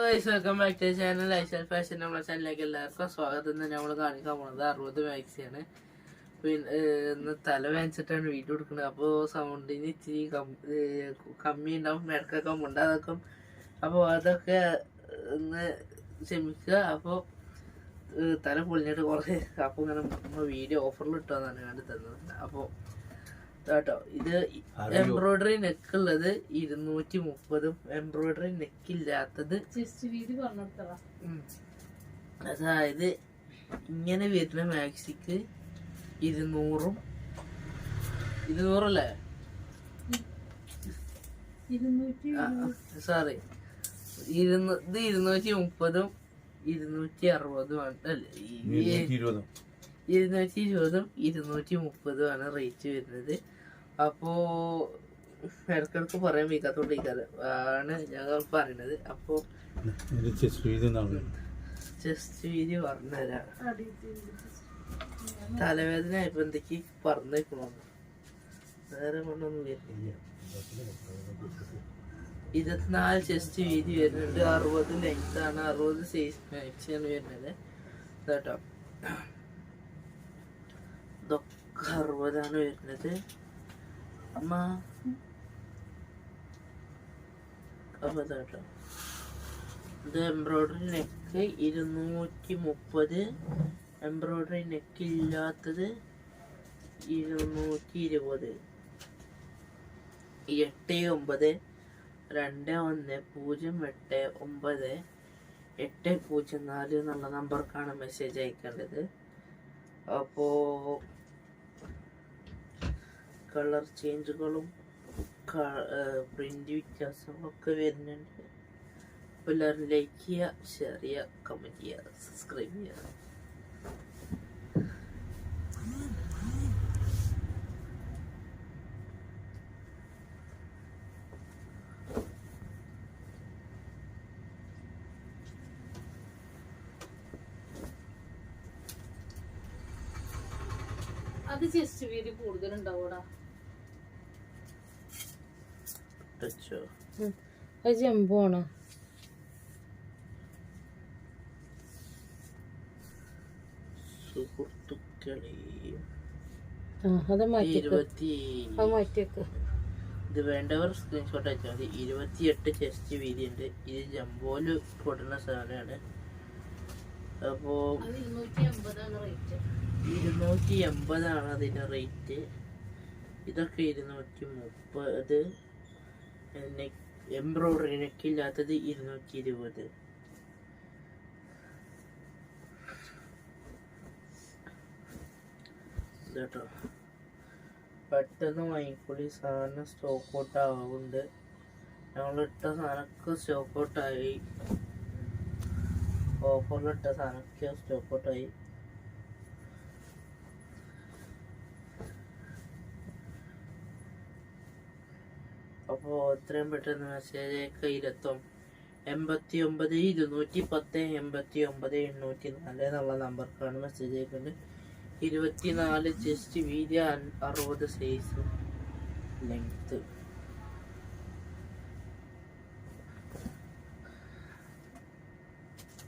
Welcome back to channel Aishal fashion. നമ്മളെ ചാനലിലേക്ക് എല്ലാവർക്കും സ്വാഗതം. തന്നെ നമ്മൾ കാണിക്കാൻ പോണത് 60 മാക്സിയാണ്. പിന്നെ ഇന്ന് തല വേദനിച്ചിട്ടാണ് വീഡിയോ എടുക്കുന്നത്. അപ്പോൾ സൗണ്ടിന് ഇച്ചിരി കമ്മി ഉണ്ടാവും, ഇടക്കൊക്കെ ഉണ്ടാകും. അപ്പോൾ അതൊക്കെ ഒന്ന് ക്ഷമിക്കുക. അപ്പോൾ തല പൊളിഞ്ഞിട്ട് കുറേ അപ്പോൾ ഇങ്ങനെ നമ്മൾ വീഡിയോ ഓഫറിൽ ഇട്ടാന്നാണ് കണ്ടു തന്നത്. അപ്പോൾ കേട്ടോ, ഇത് എംബ്രോയിഡറി നെക്ക് ഉള്ളത് 230, എംബ്രോയിഡറി നെക്ക് ഇല്ലാത്തത് അതായത് ഇങ്ങനെ വരുന്ന മാക്സിക്ക് 200 സോറി, ഇത് 230 260 ആണ്, അല്ലേ 220 230 ആണ് റേറ്റ് വരുന്നത്. അപ്പോ ഇടക്കിടക്ക് പറയാൻ വയ്ക്കാത്തോണ്ടിരിക്കാതെ ആണ് ഞങ്ങൾ പറയണത്. അപ്പോ ചെസ്റ്റ് വീതി പറഞ്ഞുതരാം. തലവേദന ആയപ്പോ എന്തൊക്കെ പറഞ്ഞേക്കണോന്ന് വേറെ കൊണ്ടൊന്നും വരുന്നില്ല. 24 ചെസ്റ്റ് വീതി വരുന്നുണ്ട്, 60 ലെങ്ത് ആണ്, 60 സൈസ് മാക്സിയാണ് വരുന്നത് കേട്ടോ. ഇതൊക്കെ 60 ആണ് വരുന്നത്. അപ്പൊ കേട്ടോ, ഇത് എംബ്രോയിഡറി നെക്ക് 230, എംബ്രോയിഡറി നെക്ക് ഇല്ലാത്തത് 220. 892089 എന്നുള്ള നമ്പർക്കാണ് മെസ്സേജ് അയക്കേണ്ടത്. അപ്പോ കളർ ചേഞ്ചുകളും പ്രിന്റ് വ്യത്യാസങ്ങളൊക്കെ വരുന്നുണ്ട്. അപ്പോൾ എല്ലാവരും ലൈക്ക് ചെയ്യുക, ഷെയർ ചെയ്യുക, കമൻറ്റ് ചെയ്യുക, സബ്സ്ക്രൈബ് ചെയ്യുക. അത് ചെസ്റ്റ് വീതി കൂടുതലുണ്ടാവൂടാ. അത് ജംബോ ആണോ? അത് മാറ്റിയേക്ക്. ഇത് വേണ്ടവർ സ്ക്രീൻഷോട്ട് അയച്ചാൽ മതി. 28 ചെസ്റ്റ് വീതി ഉണ്ട്. ഇത് ജംബോയില് കൊടുക്കുന്ന സാധനമാണ്. അപ്പോ 280 ആണ് അതിന്റെ റേറ്റ്. ഇതൊക്കെ 230, എംബ്രോയിഡറി നെക്ക് ഇല്ലാത്തത് 220. കേട്ടോ, പെട്ടെന്ന് വാങ്ങിക്കൂടി, സാധനം സ്റ്റോക്ക് ഔട്ട് ആവുന്നുണ്ട്. ഞങ്ങളിട്ട സാധനമൊക്കെ സ്റ്റോക്ക് ഔട്ടായി, ഓഫറിലിട്ട സാധനമൊക്കെ സ്റ്റോക്ക് ഔട്ടായി. അപ്പോൾ എത്രയും പെട്ടെന്ന് മെസ്സേജ് അയക്കുക. 89 210 89 804 എന്നുള്ള നമ്പർക്കാണ് മെസ്സേജ് അയക്കേണ്ടത്. 24 ചെസ്റ്റ് വീതി, 60 സൈസ് ലെങ്ത്.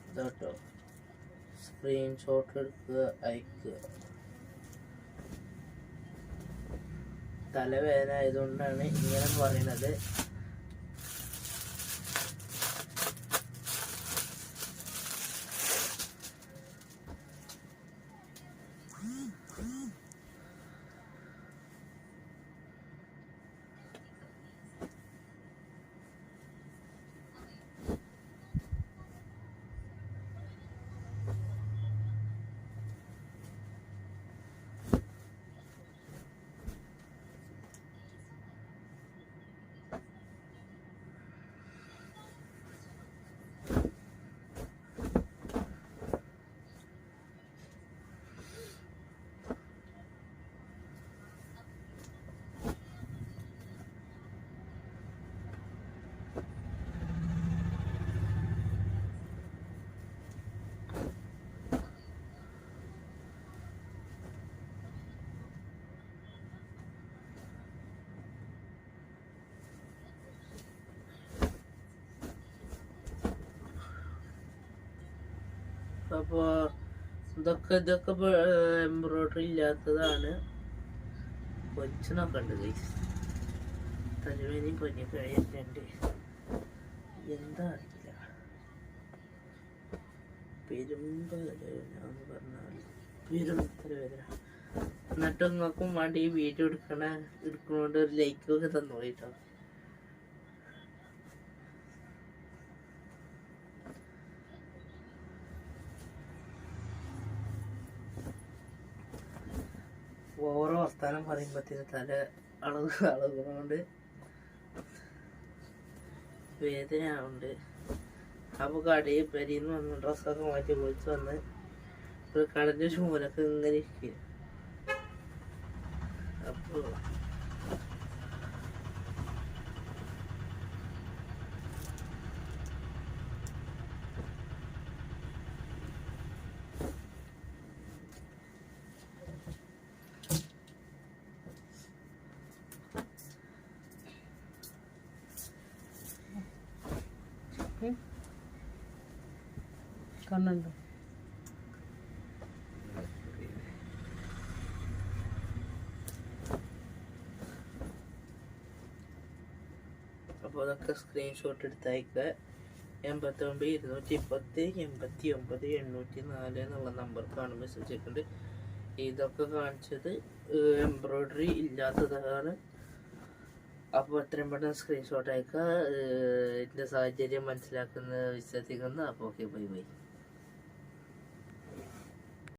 ഇതാട്ടോ, സ്ക്രീൻഷോട്ട് എടുക്കുക, അയക്കുക. തലവേദന ആയതുകൊണ്ടാണ് ഇങ്ങനെ പറയുന്നത്. അപ്പോൾ ഇതൊക്കെ എംബ്രോയിഡറി ഇല്ലാത്തതാണ്. പൊരിച്ചണൊക്കെ ഉണ്ട് ഗൈസ്. തലവേനയും പൊന്നി കഴിയുന്നുണ്ട്. എന്താ അറിയില്ല, പെരുമ്പലവേദന പറഞ്ഞാൽ പെരും തലവേദന. എന്നിട്ട് നിങ്ങൾക്കും വേണ്ടി ഈ വീഡിയോ എടുക്കണോണ്ട് ഒരു ലൈക്കൊക്കെ തന്നു കേട്ടോ. ഓരോ വർത്താനം പറയുമ്പോഴത്തേന് തല അളകുന്നതുകൊണ്ട് വേദന ആവുന്നുണ്ട്. അപ്പോൾ കടയിൽ പെരിന്ന് വന്ന് ഡ്രസ്സൊക്കെ മാറ്റി കുളിച്ച് വന്ന് ഒരു കടൻ്റെ ചൂലൊക്കെ ഇങ്ങനെ ഇരിക്കുക. അപ്പോൾ കണ്ണുണ്ടോ? അപ്പോൾ അതൊക്കെ സ്ക്രീൻഷോട്ട് എടുത്തയക്കുക. 89 210 89 804 എന്നുള്ള നമ്പർക്കാണ് മെസ്സേജ് അയക്കേണ്ടത്. ഇതൊക്കെ കാണിച്ചത് എംബ്രോയിഡറി ഇല്ലാത്തതാണ്. അപ്പോൾ എത്രയും പെട്ടെന്ന് സ്ക്രീൻഷോട്ട് അയക്കുക. എൻ്റെ സാഹചര്യം മനസ്സിലാക്കുന്ന വിശ്വസിക്കുന്നു. അപ്പോൾ ഓക്കെ, ബൈ ബൈ.